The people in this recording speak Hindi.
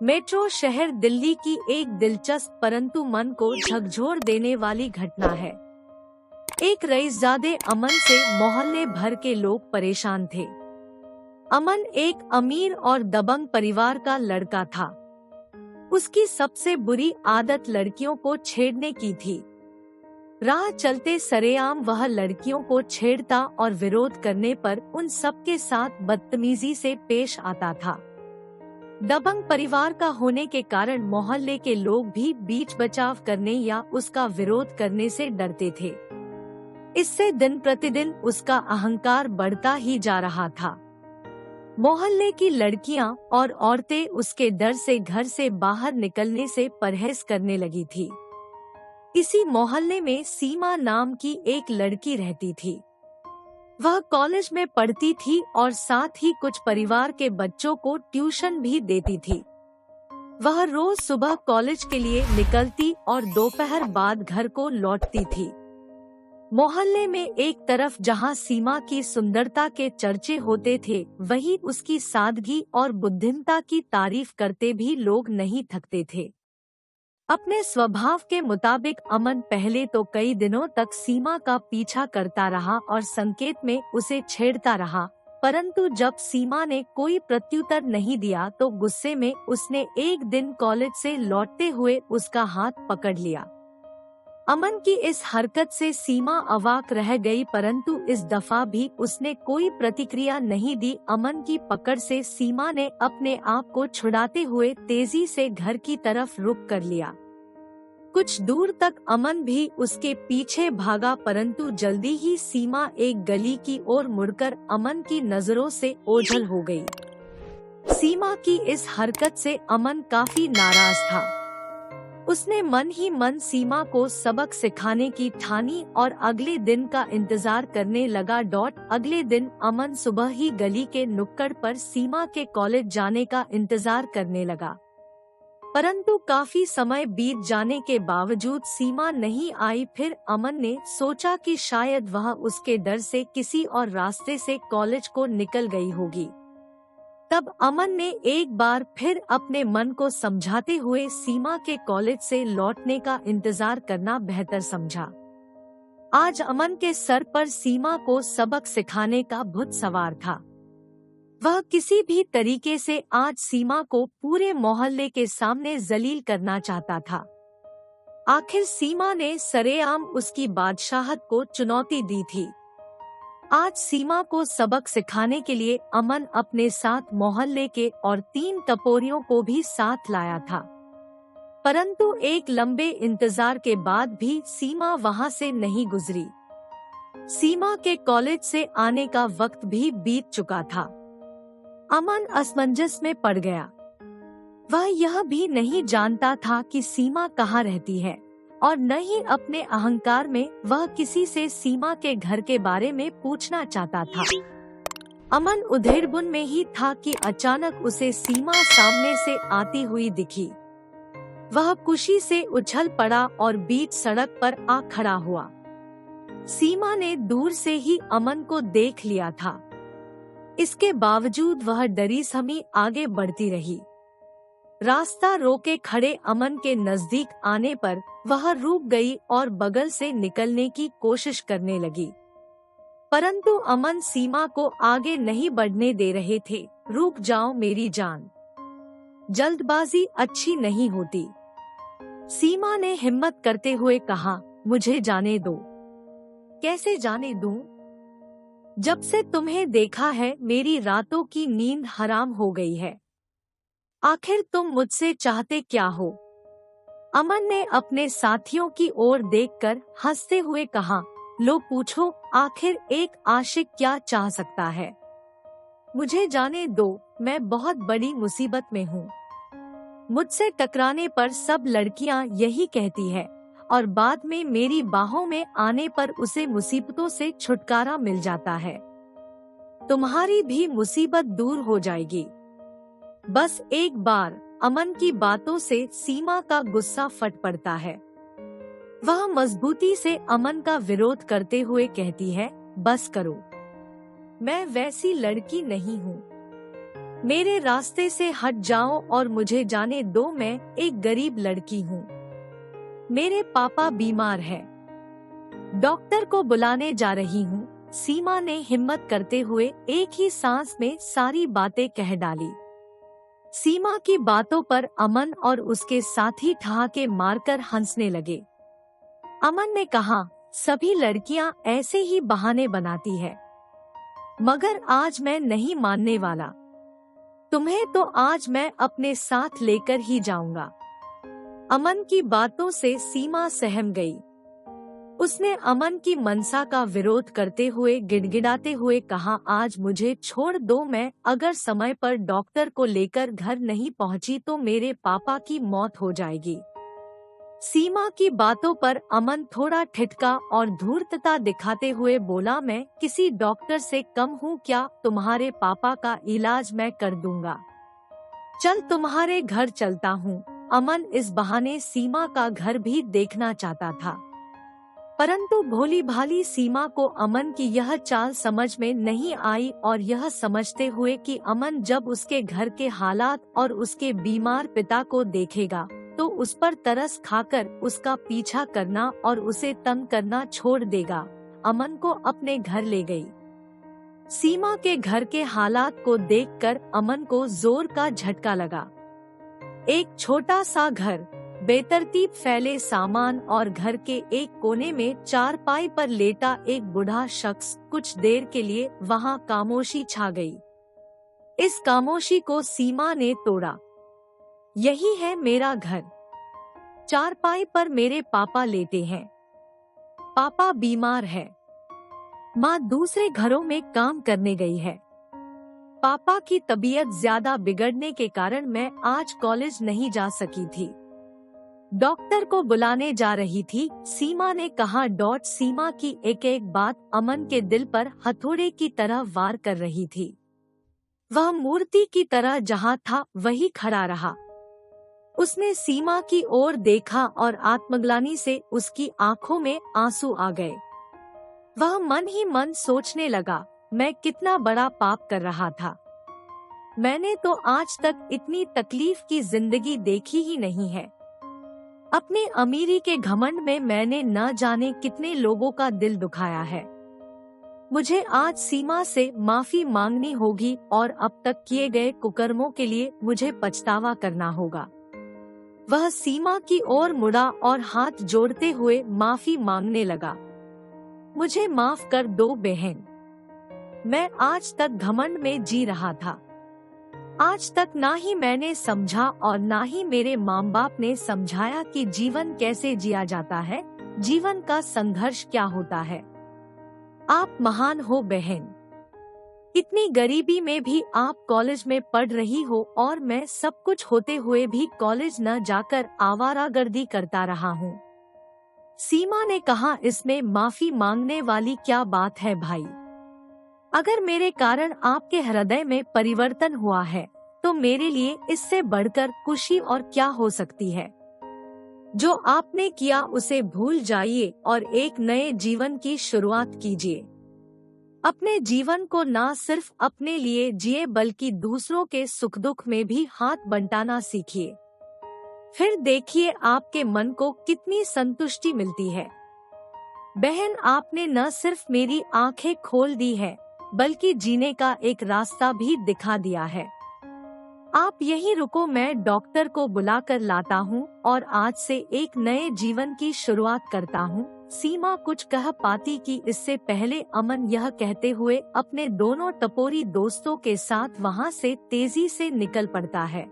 मेट्रो शहर दिल्ली की एक दिलचस्प परंतु मन को झकझोर देने वाली घटना है। एक रईसजादे अमन से मोहल्ले भर के लोग परेशान थे। अमन एक अमीर और दबंग परिवार का लड़का था। उसकी सबसे बुरी आदत लड़कियों को छेड़ने की थी। राह चलते सरेआम वह लड़कियों को छेड़ता और विरोध करने पर उन सबके साथ बदतमीजी से पेश आता था। दबंग परिवार का होने के कारण मोहल्ले के लोग भी बीच बचाव करने या उसका विरोध करने से डरते थे। इससे दिन प्रतिदिन उसका अहंकार बढ़ता ही जा रहा था। मोहल्ले की लड़कियां और औरतें उसके डर से घर से बाहर निकलने से परहेज करने लगी थी। इसी मोहल्ले में सीमा नाम की एक लड़की रहती थी। वह कॉलेज में पढ़ती थी और साथ ही कुछ परिवार के बच्चों को ट्यूशन भी देती थी। वह रोज सुबह कॉलेज के लिए निकलती और दोपहर बाद घर को लौटती थी। मोहल्ले में एक तरफ जहां सीमा की सुंदरता के चर्चे होते थे, वहीं उसकी सादगी और बुद्धिमता की तारीफ करते भी लोग नहीं थकते थे। अपने स्वभाव के मुताबिक अमन पहले तो कई दिनों तक सीमा का पीछा करता रहा और संकेत में उसे छेड़ता रहा, परंतु जब सीमा ने कोई प्रत्युत्तर नहीं दिया तो गुस्से में उसने एक दिन कॉलेज से लौटते हुए उसका हाथ पकड़ लिया। अमन की इस हरकत से सीमा अवाक रह गई, परंतु इस दफा भी उसने कोई प्रतिक्रिया नहीं दी। अमन की पकड़ से सीमा ने अपने आप को छुड़ाते हुए तेजी से घर की तरफ रुख कर लिया। कुछ दूर तक अमन भी उसके पीछे भागा, परंतु जल्दी ही सीमा एक गली की ओर मुड़कर अमन की नजरों से ओझल हो गई। सीमा की इस हरकत से अमन काफी नाराज था। उसने मन ही मन सीमा को सबक सिखाने की ठानी और अगले दिन का इंतजार करने लगा। अगले दिन अमन सुबह ही गली के नुक्कड़ पर सीमा के कॉलेज जाने का इंतजार करने लगा, परंतु काफी समय बीत जाने के बावजूद सीमा नहीं आई। फिर अमन ने सोचा कि शायद वह उसके डर से किसी और रास्ते से कॉलेज को निकल गई होगी। तब अमन ने एक बार फिर अपने मन को समझाते हुए सीमा के कॉलेज से लौटने का इंतजार करना बेहतर समझा। आज अमन के सर पर सीमा को सबक सिखाने का भूत सवार था। वह किसी भी तरीके से आज सीमा को पूरे मोहल्ले के सामने जलील करना चाहता था। आखिर सीमा ने सरेआम उसकी बादशाहत को चुनौती दी थी। आज सीमा को सबक सिखाने के लिए अमन अपने साथ मोहल्ले के और 3 टपोरियों को भी साथ लाया था, परंतु एक लंबे इंतजार के बाद भी सीमा वहां से नहीं गुजरी। सीमा के कॉलेज से आने का वक्त भी बीत चुका था। अमन असमंजस में पड़ गया। वह यह भी नहीं जानता था कि सीमा कहाँ रहती है और न ही अपने अहंकार में वह किसी से सीमा के घर के बारे में पूछना चाहता था। अमन उधेड़बुन में ही था कि अचानक उसे सीमा सामने से आती हुई दिखी। वह खुशी से उछल पड़ा और बीच सड़क पर आ खड़ा हुआ। सीमा ने दूर से ही अमन को देख लिया था। इसके बावजूद वह डरी समी आगे बढ़ती रही। रास्ता रोके खड़े अमन के नजदीक आने पर वह रुक गई और बगल से निकलने की कोशिश करने लगी, परंतु अमन सीमा को आगे नहीं बढ़ने दे रहे थे। रुक जाओ मेरी जान, जल्दबाजी अच्छी नहीं होती, सीमा ने हिम्मत करते हुए कहा। मुझे जाने दो। कैसे जाने दूं? जब से तुम्हें देखा है मेरी रातों की नींद हराम हो गई है। आखिर तुम मुझसे चाहते क्या हो? अमन ने अपने साथियों की ओर देखकर हंसते हुए कहा। लो पूछो, आखिर एक आशिक क्या चाह सकता है? मुझे जाने दो, मैं बहुत बड़ी मुसीबत में हूँ। मुझसे टकराने पर सब लड़कियाँ यही कहती है और बाद में मेरी बाहों में आने पर उसे मुसीबतों से छुटकारा मिल जाता है। तुम्हारी भी मुसीबत दूर हो जाएगी। बस एक बार। अमन की बातों से सीमा का गुस्सा फट पड़ता है। वह मजबूती से अमन का विरोध करते हुए कहती है, बस करो, मैं वैसी लड़की नहीं हूँ। मेरे रास्ते से हट जाओ और मुझे जाने दो, मैं एक गरीब लड़की हूँ। मेरे पापा बीमार है, डॉक्टर को बुलाने जा रही हूँ। सीमा ने हिम्मत करते हुए एक ही सांस में सारी बातें कह डाली। सीमा की बातों पर अमन और उसके साथी ठहाके मारकर हंसने लगे। अमन ने कहा, सभी लड़कियां ऐसे ही बहाने बनाती है, मगर आज मैं नहीं मानने वाला। तुम्हें तो आज मैं अपने साथ लेकर ही जाऊंगा। अमन की बातों से सीमा सहम गई। उसने अमन की मनसा का विरोध करते हुए गिड़गिड़ाते हुए कहा, आज मुझे छोड़ दो, मैं अगर समय पर डॉक्टर को लेकर घर नहीं पहुंची तो मेरे पापा की मौत हो जाएगी। सीमा की बातों पर अमन थोड़ा ठिठका और धूर्तता दिखाते हुए बोला, मैं किसी डॉक्टर से कम हूँ क्या? तुम्हारे पापा का इलाज मैं कर दूंगा। चल तुम्हारे घर चलता हूँ। अमन इस बहाने सीमा का घर भी देखना चाहता था, परंतु भोली भाली सीमा को अमन की यह चाल समझ में नहीं आई और यह समझते हुए कि अमन जब उसके घर के हालात और उसके बीमार पिता को देखेगा तो उस पर तरस खाकर उसका पीछा करना और उसे तंग करना छोड़ देगा, अमन को अपने घर ले गई। सीमा के घर के हालात को देखकर अमन को जोर का झटका लगा। एक छोटा सा घर, बेतरतीब फैले सामान और घर के एक कोने में चारपाई पर लेटा एक बूढ़ा शख्स। कुछ देर के लिए वहां खामोशी छा गई। इस खामोशी को सीमा ने तोड़ा। यही है मेरा घर। चारपाई पर मेरे पापा लेटे हैं। पापा बीमार है, माँ दूसरे घरों में काम करने गई है। पापा की तबीयत ज्यादा बिगड़ने के कारण मैं आज कॉलेज नहीं जा सकी थी, डॉक्टर को बुलाने जा रही थी, सीमा ने कहा। सीमा की एक एक बात अमन के दिल पर हथौड़े की तरह वार कर रही थी। वह मूर्ति की तरह जहाँ था वही खड़ा रहा। उसने सीमा की ओर देखा और आत्मग्लानि से उसकी आंखों में आंसू आ गए। वह मन ही मन सोचने लगा, मैं कितना बड़ा पाप कर रहा था। मैंने तो आज तक इतनी तकलीफ की जिंदगी देखी ही नहीं है। अपने अमीरी के घमंड में मैंने न जाने कितने लोगों का दिल दुखाया है। मुझे आज सीमा से माफी मांगनी होगी और अब तक किए गए कुकर्मों के लिए मुझे पछतावा करना होगा। वह सीमा की ओर मुड़ा और हाथ जोड़ते हुए माफी मांगने लगा। मुझे माफ कर दो बहन, मैं आज तक घमंड में जी रहा था। आज तक ना ही मैंने समझा और ना ही मेरे माँ बाप ने समझाया कि जीवन कैसे जिया जाता है, जीवन का संघर्ष क्या होता है। आप महान हो बहन, इतनी गरीबी में भी आप कॉलेज में पढ़ रही हो और मैं सब कुछ होते हुए भी कॉलेज न जाकर आवारागर्दी करता रहा हूँ। सीमा ने कहा, इसमें माफी मांगने वाली क्या बात है भाई? अगर मेरे कारण आपके हृदय में परिवर्तन हुआ है तो मेरे लिए इससे बढ़कर खुशी और क्या हो सकती है। जो आपने किया उसे भूल जाइए और एक नए जीवन की शुरुआत कीजिए। अपने जीवन को ना सिर्फ अपने लिए जिए बल्कि दूसरों के सुख दुख में भी हाथ बंटाना सीखिए। फिर देखिए आपके मन को कितनी संतुष्टि मिलती है। बहन, आपने न सिर्फ मेरी आंखें खोल दी है बल्कि जीने का एक रास्ता भी दिखा दिया है। आप यहीं रुको, मैं डॉक्टर को बुलाकर लाता हूँ और आज से एक नए जीवन की शुरुआत करता हूँ। सीमा कुछ कह पाती कि इससे पहले अमन यह कहते हुए अपने दोनों टपोरी दोस्तों के साथ वहाँ से तेजी से निकल पड़ता है।